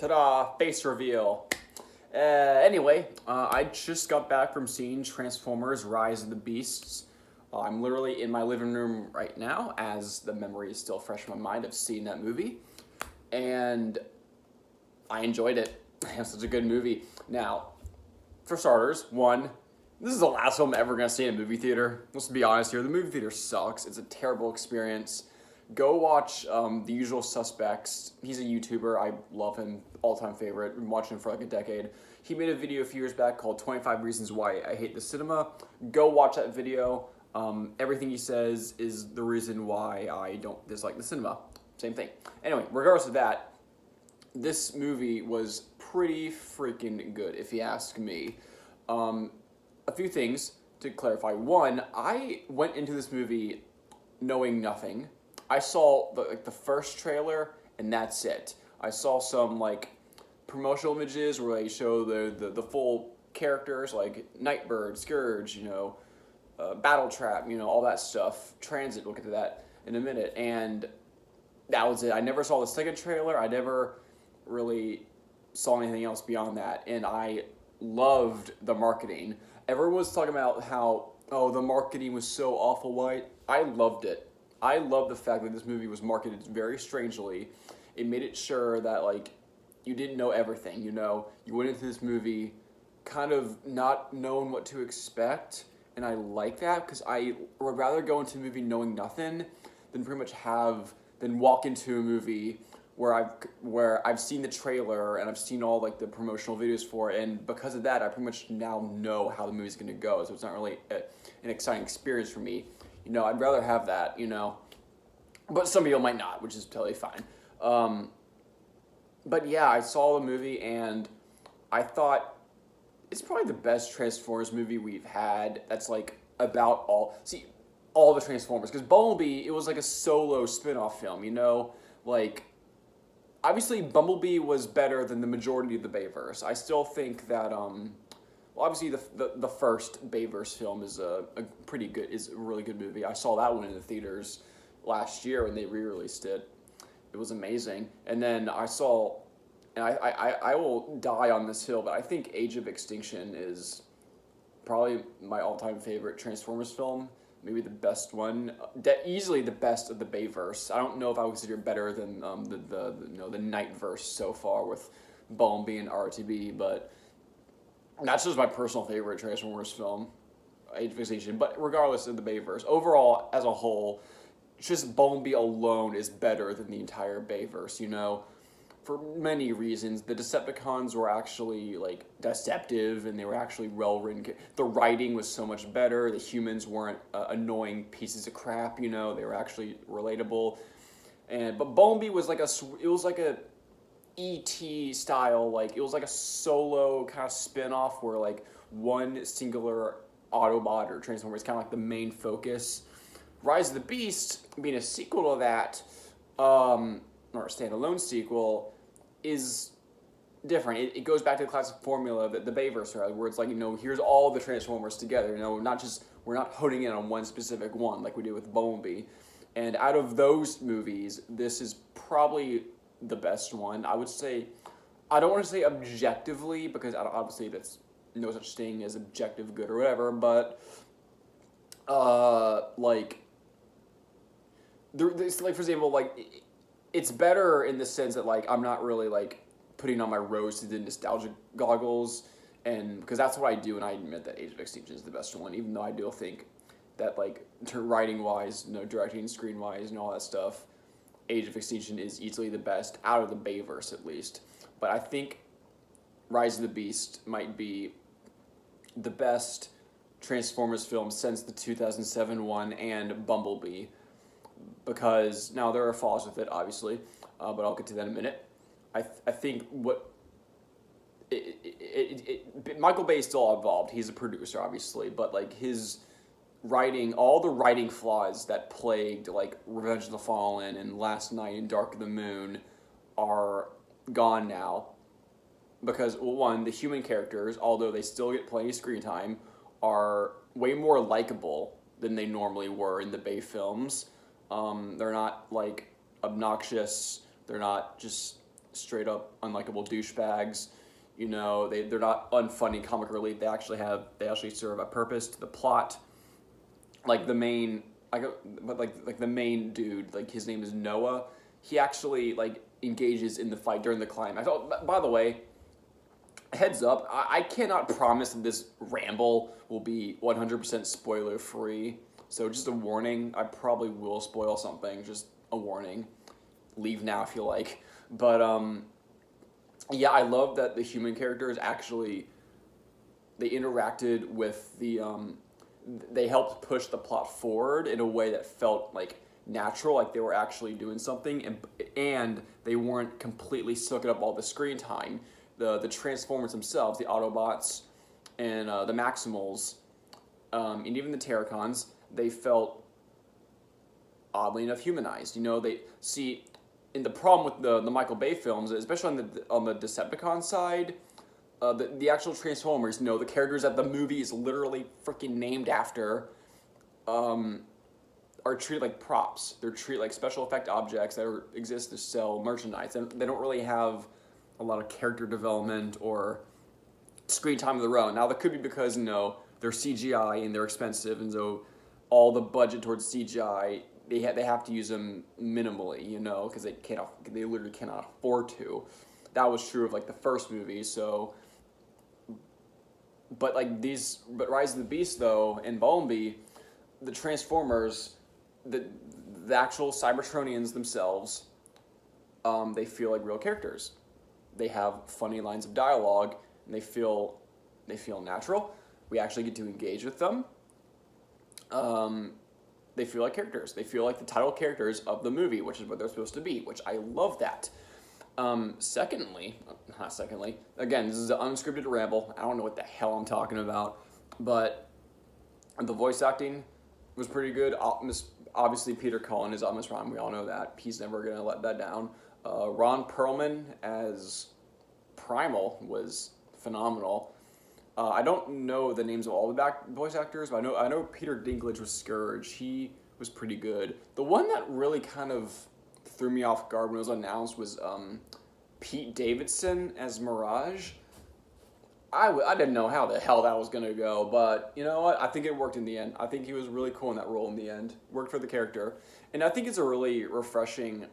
Ta-da! Face reveal. Anyway, I just got back from seeing Transformers: Rise of the Beasts. I'm literally in my living room right now, as the memory is still fresh in my mind of seeing that movie, and I enjoyed it. It was such a good movie. Now, for starters, one, this is the last film I'm ever going to see in a movie theater. Let's be honest here. The movie theater sucks. It's a terrible experience. Go watch The Usual Suspects. He's a YouTuber. I love him. All-time favorite. Been watching him for like a decade. He made a video a few years back called 25 Reasons Why I Hate the Cinema. Go watch that video. Everything he says is the reason why I don't dislike the cinema. Same thing. Anyway, regardless of that, this movie was pretty freaking good, if you ask me. A few things to clarify. One, I went into this movie knowing nothing. I saw the first trailer, and that's it. I saw some promotional images where they show the full characters, like Nightbird, Scourge, Battle Trap, all that stuff. Transit, we'll get to that in a minute. And that was it. I never saw the second trailer. I never really saw anything else beyond that. And I loved the marketing. Everyone was talking about how, the marketing was so awful white. I loved it. I love the fact that this movie was marketed very strangely. It made it sure that you didn't know everything. You went into this movie kind of not knowing what to expect, and I like that because I would rather go into a movie knowing nothing than walk into a movie where I've seen the trailer and I've seen all the promotional videos for it, and because of that, I pretty much now know how the movie's gonna go. So it's not really an exciting experience for me. I'd rather have that, but some people might not, which is totally fine. But yeah, I saw the movie and I thought it's probably the best Transformers movie we've had. That's about all the Transformers, because Bumblebee, it was a solo spin-off film. Obviously Bumblebee was better than the majority of the Bayverse. I still think that obviously the first Bayverse film is a really good movie. I saw that one in the theaters last year when they re-released it. It was amazing. And then I will die on this hill, but I think Age of Extinction is probably my all-time favorite Transformers film. Maybe the best one. Easily the best of the Bayverse. I don't know if I would consider it better than the Nightverse so far with Bumblebee and RotB, but that's just my personal favorite Transformers film, Age of Extinction. But regardless of the Bayverse, overall, as a whole, just Bumblebee alone is better than the entire Bayverse, for many reasons. The Decepticons were actually, deceptive, and they were actually well-written. The writing was so much better. The humans weren't annoying pieces of crap, they were actually relatable. But Bumblebee was like a E.T. style, it was like a solo kind of spin-off where one singular Autobot or Transformer is kind of the main focus. Rise of the Beast, being a sequel to that, or a standalone sequel, is different. It goes back to the classic formula that the Bayverse had, where it's here's all the Transformers together. We're not honing in on one specific one like we did with Bumblebee. And out of those movies, this is probably the best one. I would say, I don't want to say objectively, because obviously that's no such thing as objective good or whatever, but for example, it's better in the sense that I'm not really putting on my rose-tinted nostalgia goggles, and because that's what I do, and I admit that Age of Extinction is the best one, even though I do think that writing wise, directing, screen wise, and all that stuff, Age of Extinction is easily the best out of the Bayverse at least. But I think Rise of the Beast might be the best Transformers film since the 2007 one and Bumblebee, because now there are flaws with it, obviously, but I'll get to that in a minute. I think Michael Bay is still involved. He's a producer, obviously, but his writing, all the writing flaws that plagued Revenge of the Fallen and Last Night and Dark of the Moon are gone now, because one, the human characters, although they still get plenty of screen time, are way more likable than they normally were in the Bay films. They're not obnoxious. They're not just straight up unlikable douchebags. You know, they're not unfunny comic relief. They actually serve a purpose to the plot. Like the main, like the main dude, like his name is Noah. He actually like engages in the fight during the climax. Oh, by the way, heads up, I cannot promise that this ramble will be 100% spoiler free. So just a warning, I probably will spoil something. Just a warning. Leave now if you like. But yeah, I love that the human characters actually they interacted with the they helped push the plot forward in a way that felt like natural, like they were actually doing something, and they weren't completely soaking up all the screen time. The Transformers themselves, the Autobots, and the Maximals, and even the Terracons, they felt oddly enough humanized. You know, they see. And the problem with the Michael Bay films, especially on the Decepticon side, the actual Transformers, you know, the characters that the movie is literally freaking named after, are treated like props. They're treated like special effect objects that exist to sell merchandise. And they don't really have a lot of character development or screen time of their own. Now, that could be because, you know, they're CGI and they're expensive, and so all the budget towards CGI, they have to use them minimally, you know, because they literally cannot afford to. That was true of like the first movie. So, but Rise of the Beast though and Bumblebee, the Transformers, the actual Cybertronians themselves, they feel like real characters. They have funny lines of dialogue, and they feel natural. We actually get to engage with them. They feel like characters. They feel like the title characters of the movie, which is what they're supposed to be, which I love that. Secondly, again, this is an unscripted ramble. I don't know what the hell I'm talking about, but the voice acting was pretty good. Obviously, Peter Cullen is Optimus Prime. We all know that. He's never going to let that down. Ron Perlman as Primal was phenomenal. I don't know the names of all the voice actors, but I know Peter Dinklage was Scourge. He was pretty good. The one that really kind of threw me off guard when it was announced was Pete Davidson as Mirage. I didn't know how the hell that was going to go, but you know what? I think it worked in the end. I think he was really cool in that role in the end. Worked for the character. And I think it's a really refreshing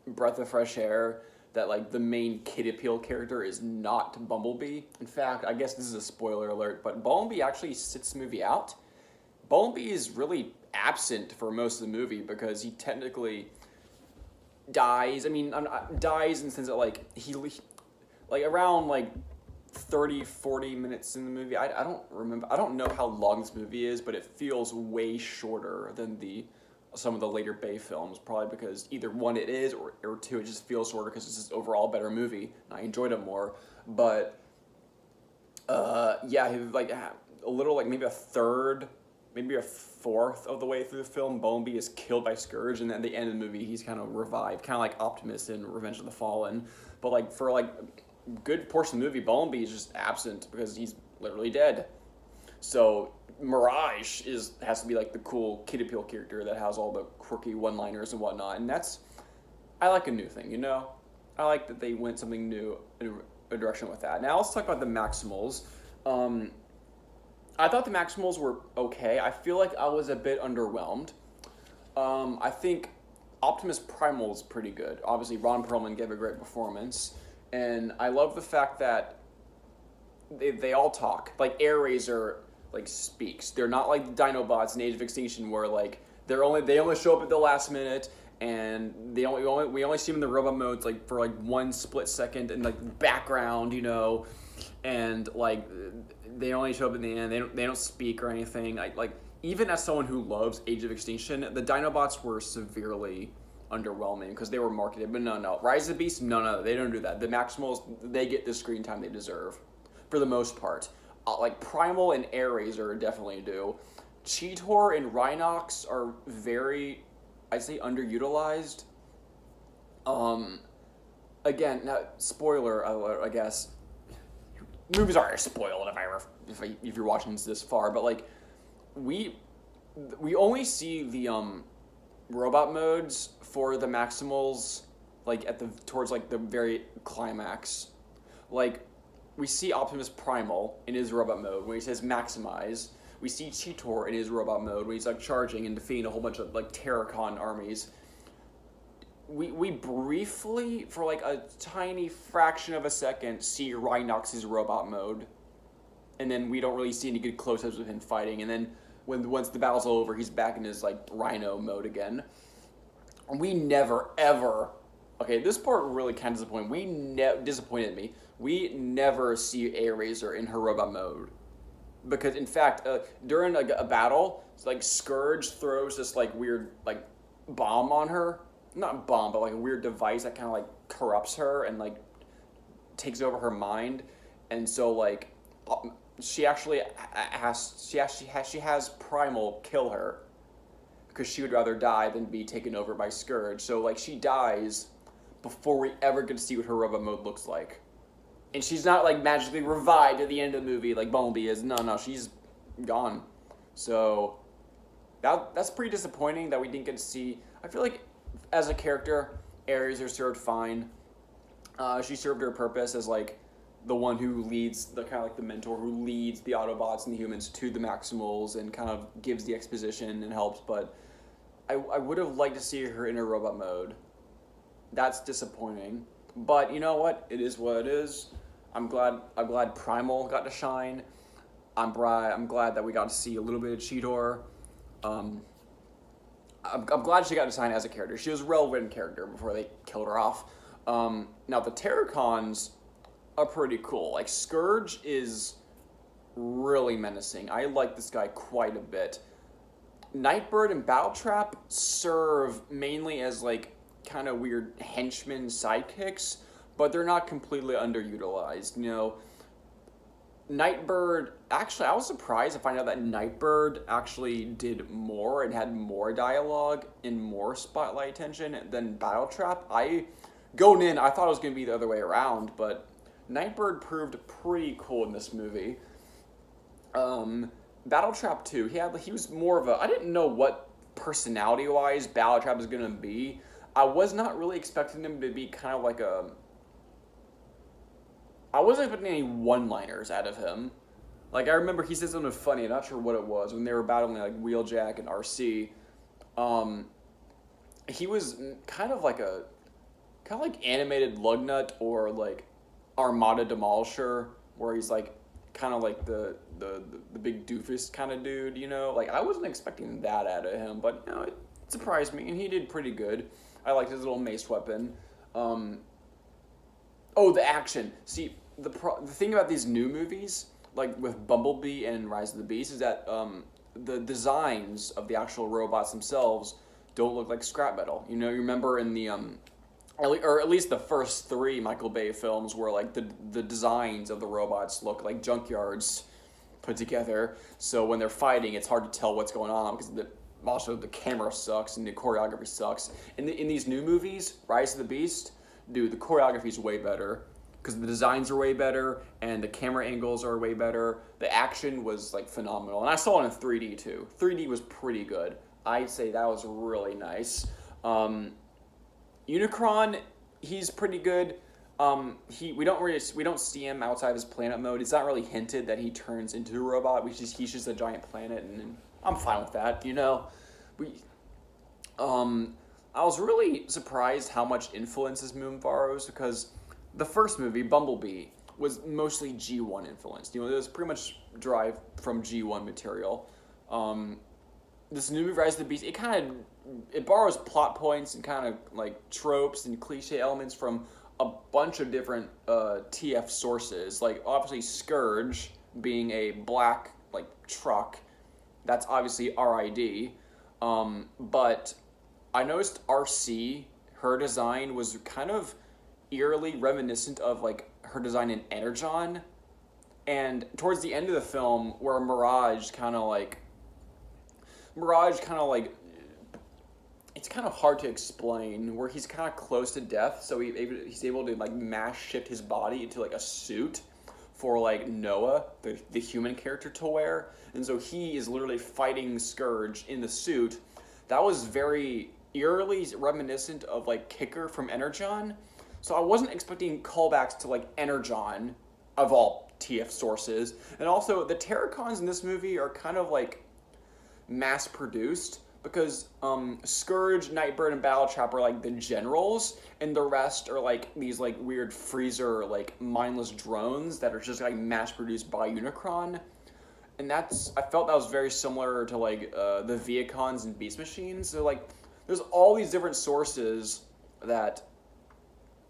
breath of fresh air that like the main kid appeal character is not Bumblebee. In fact, I guess this is a spoiler alert, but Bumblebee actually sits the movie out. Bumblebee is really absent for most of the movie because he technically dies. I mean, dies in the sense that like he like around like 30, 40 minutes in the movie. I don't remember. I don't know how long this movie is, but it feels way shorter than some of the later Bay films, probably because either one it is, or two, it just feels shorter because it's just overall a better movie, and I enjoyed it more. But, yeah, he was like a little, like maybe a third, maybe a fourth of the way through the film, Bumblebee is killed by Scourge, and then at the end of the movie, he's kind of revived, kind of like Optimus in Revenge of the Fallen. But, like, for, like, a good portion of the movie, Bumblebee is just absent because he's literally dead. So Mirage has to be like the cool kid appeal character that has all the quirky one-liners and whatnot, and I like a new thing, you know. I like that they went something new in a direction with that. Now let's talk about the Maximals. I thought the Maximals were okay. I feel like I was a bit underwhelmed. I think Optimus Primal is pretty good. Obviously, Ron Perlman gave a great performance, and I love the fact that they all talk. Like Air Razor like speaks. They're not like the Dinobots in Age of Extinction where like they only show up at the last minute, and we only see them in the robot modes like for like one split second in like background, you know, and like they only show up in the end. They don't speak or anything. Like even as someone who loves Age of Extinction, the Dinobots were severely underwhelming because they were marketed. But no, Rise of the Beast, no, they don't do that. The Maximals, they get the screen time they deserve for the most part. Like Primal and Air Razor definitely do. Cheetor and Rhinox are very, I'd say, underutilized. Again, now, spoiler alert, I guess. Movies are spoiled if you're watching this far, but like we only see the robot modes for the Maximals like towards like the very climax. Like, we see Optimus Primal in his robot mode when he says maximize. We see Cheetor in his robot mode when he's like charging and defeating a whole bunch of like Terracon armies. We briefly, for like a tiny fraction of a second, see Rhinox's robot mode. And then we don't really see any good close-ups of him fighting. And then once the battle's over, he's back in his like Rhino mode again. We never, ever... Okay, this part really kind of disappointed me. We never see A-Razor in her robot mode. Because, in fact, during a battle, it's like Scourge throws this like weird like bomb on her. Not bomb, but like a weird device that kind of like corrupts her and like takes over her mind. And so like she has Primal kill her because she would rather die than be taken over by Scourge. So like she dies before we ever get to see what her robot mode looks like. And she's not like magically revived at the end of the movie like Bumblebee is. No, she's gone. So that's pretty disappointing that we didn't get to see. I feel like as a character, A-Razor served fine. She served her purpose as like the one who leads, the kind of like the mentor who leads the Autobots and the humans to the Maximals and kind of gives the exposition and helps. But I would have liked to see her in her robot mode. That's disappointing. But you know what? It is what it is. I'm glad Primal got to shine. I'm glad that we got to see a little bit of Cheetor. I'm glad she got to shine as a character. She was a relevant character before they killed her off. Now the Terracons are pretty cool. Like Scourge is really menacing. I like this guy quite a bit. Nightbird and Battletrap serve mainly as like kind of weird henchmen sidekicks, but they're not completely underutilized. You know, Nightbird, actually, I was surprised to find out that Nightbird actually did more and had more dialogue and more spotlight attention than Battletrap. Going in, I thought it was going to be the other way around, but Nightbird proved pretty cool in this movie. Battletrap 2, he was more of a, I didn't know what personality-wise Battletrap was going to be. I was not really expecting him to be kind of like I wasn't expecting any one-liners out of him. Like, I remember he said something funny, I'm not sure what it was, when they were battling, like, Wheeljack and RC. He was kind of like animated Lugnut or, like, Armada Demolisher, where he's, like, kind of like the big doofus kind of dude, you know? Like, I wasn't expecting that out of him, but, you know, it surprised me, and he did pretty good. I liked his little mace weapon. The action. See, the thing about these new movies, like with Bumblebee and Rise of the Beast, is that the designs of the actual robots themselves don't look like scrap metal. You know, you remember in the or at least the first 3 Michael Bay films where like the designs of the robots look like junkyards put together. So when they're fighting, it's hard to tell what's going on because the camera sucks and the choreography sucks. In these new movies, Rise of the Beast, dude, the choreography's way better because the designs are way better and the camera angles are way better. The action was like phenomenal, and I saw it in 3D too. 3D was pretty good. I'd say that was really nice. Unicron, he's pretty good. We don't see him outside of his planet mode. It's not really hinted that he turns into a robot. He's just a giant planet, and I'm fine with that. You know, I was really surprised how much influence this movie borrows because the first movie, Bumblebee, was mostly G1 influenced. You know, it was pretty much derived from G1 material. This new movie, Rise of the Beast, it borrows plot points and kind of like tropes and cliche elements from a bunch of different TF sources. Like obviously Scourge being a black like truck, that's obviously RID. But I noticed RC, her design was kind of eerily reminiscent of like her design in Energon. And towards the end of the film, where Mirage kind of like, it's kind of hard to explain, where he's kind of close to death, so he's able to like mass shift his body into like a suit for like Noah, the human character, to wear. And so he is literally fighting Scourge in the suit. That was very eerily reminiscent of like Kicker from Energon. So I wasn't expecting callbacks to like Energon of all TF sources. And also the Terracons in this movie are kind of like mass produced because Scourge, Nightbird, and Battletrap are like the generals, and the rest are like these like weird freezer like mindless drones that are just like mass produced by Unicron. And I felt that was very similar to like the Viacons and Beast Machines. So like there's all these different sources that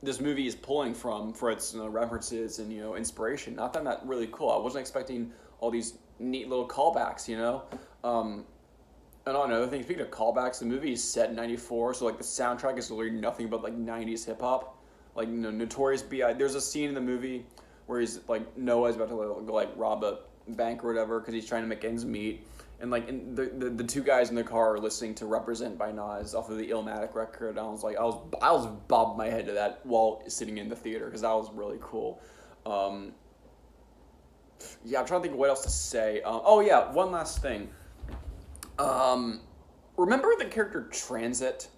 this movie is pulling from for its references and inspiration. I found that really cool. I wasn't expecting all these neat little callbacks. And on another thing, speaking of callbacks, the movie is set in '94, so like the soundtrack is literally nothing but like '90s hip hop, like Notorious B.I. There's a scene in the movie where he's like Noah's about to go like rob a bank or whatever because he's trying to make ends meet, and like the two guys in the car are listening to "Represent" by Nas off of the Illmatic record. And I was bobbing my head to that while sitting in the theater because that was really cool. Yeah, I'm trying to think of what else to say. Oh yeah, one last thing. Remember the character Transit?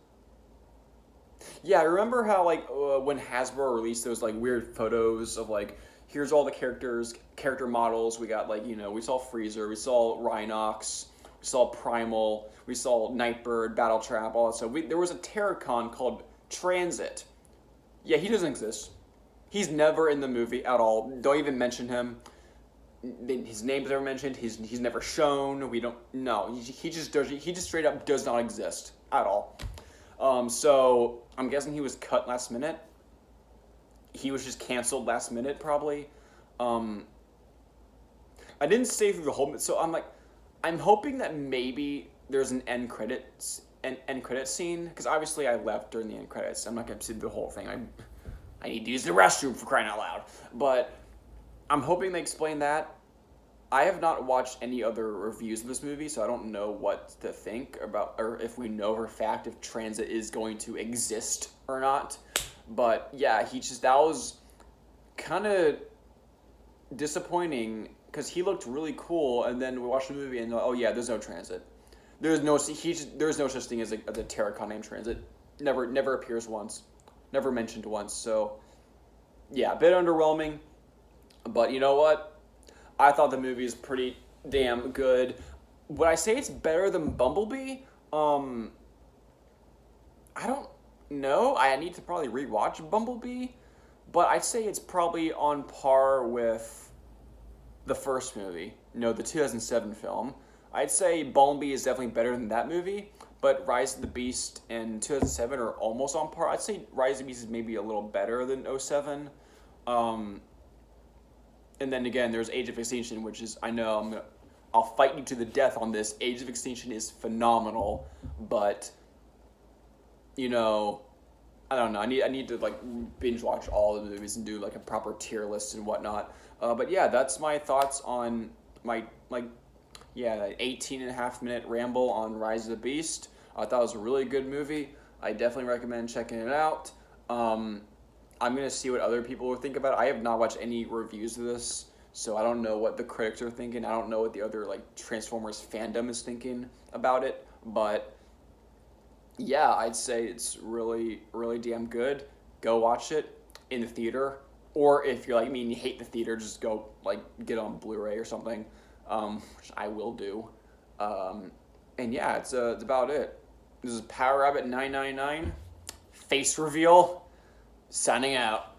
Yeah, I remember how like when Hasbro released those like weird photos of like here's all the character models. We got like we saw Freezer, we saw Rhinox, we saw Primal, we saw Nightbird, Battletrap, all that stuff. There was a Terracon called Transit. Yeah, he doesn't exist. He's never in the movie at all. Don't even mention him. His name's never mentioned. He's never shown. We don't. No, he just straight up does not exist at all. So I'm guessing he was cut last minute. He was just canceled last minute, probably. I didn't stay through the whole. So I'm hoping that maybe there's an end credit scene because obviously I left during the end credits. I'm not gonna see the whole thing. I need to use the restroom for crying out loud. But I'm hoping they explain that. I have not watched any other reviews of this movie, so I don't know what to think about, or if we know for a fact if Transit is going to exist or not. But yeah, that was kind of disappointing because he looked really cool, and then we watched the movie and oh yeah, there's no Transit. There's no such thing as a Terracon named Transit. Never appears once, never mentioned once. So yeah, a bit underwhelming. But you know what? I thought the movie is pretty damn good. Would I say it's better than Bumblebee? I don't know. I need to probably rewatch Bumblebee. But I'd say it's probably on par with the first movie. No, the 2007 film. I'd say Bumblebee is definitely better than that movie. But Rise of the Beast and 2007 are almost on par. I'd say Rise of the Beast is maybe a little better than 2007. And then again, there's Age of Extinction, which is, I'll fight you to the death on this. Age of Extinction is phenomenal, but, I don't know. I need to, like, binge watch all the movies and do, like, a proper tier list and whatnot. But yeah, that's my thoughts on my, 18.5-minute ramble on Rise of the Beast. I thought it was a really good movie. I definitely recommend checking it out. I'm going to see what other people think about it. I have not watched any reviews of this, so I don't know what the critics are thinking. I don't know what the other Transformers fandom is thinking about it. But yeah, I'd say it's really, really damn good. Go watch it in the theater. Or if you're like me and you hate the theater, just go get it on Blu-ray or something, which I will do. And yeah, it's about it. This is Power Rabbit 999. Face reveal. Signing out.